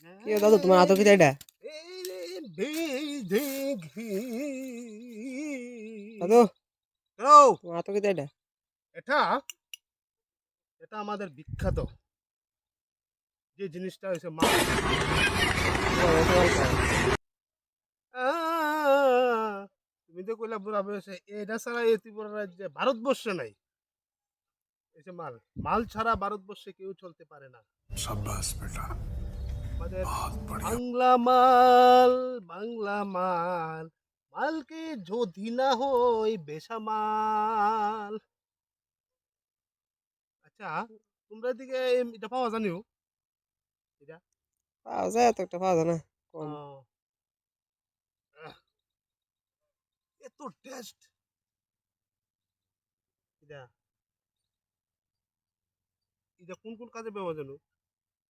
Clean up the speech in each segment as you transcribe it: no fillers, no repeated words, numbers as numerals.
কি দাদু তোমার হাতে কি এটা দাদু তোমার হাতে কি এটা এটা এটা আমাদের বিখ্যাত যে জিনিসটা হয়েছে মাছ। তুমি তো কইলা বুড়া বয়সে এটা ছাড়া এই ত্রিপুরা রাজ্যে ভারতবর্ষে নাই। এই যে মাল মাল ছাড়া ভারতবর্ষে কেউ চলতে পারে না। शाबाश बेटा আমাদের बहुत बढ़िया বাংলা মাল মালকে যদি না হই বেসামাল। আচ্ছা, তোমরা দিকে এটা পাওয়া জানিও এটা পাওয়া যায় তো একটা পাওয়া যায় না কম আহ, আহ, এত টেস্ট এটা এটা কোন কোন কাজে ব্যবহার জানো?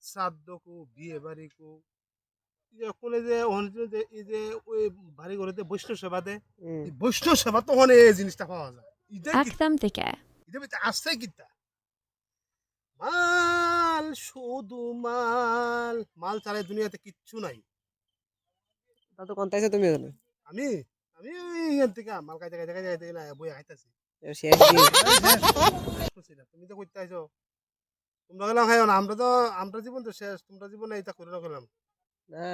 শ্রাদ্ধ কো বিয়ে বাড়ি কো এই যে কোনে যে ওখানে যে এই যে ওই বাড়ি ঘরেতে বৈষ্ণব সেবা দেয় হুম এই বৈষ্ণব সেবা তো ওখানে এই জিনিসটা পাওয়া যায়। এটা কি একদম থেকে এটা ভিতরে আসছে কিতা মাল শুধু মাল মাল ছাড়া এই দুনিয়াতে কিচ্ছু নাই। দাদু কোন তাইছো তুমি জানো আমি আমি এখান থেকে মাল খাইতে খাইতে খাইতে খাইতে না বই খাইতেছি। শেষ দিয়ে তুমি তো করতে আইছো তোমরা গেলাম খাইও না আমরা তো আমরা জীবন তো শেষ তোমরা জীবনে এটা করে না গেলাম না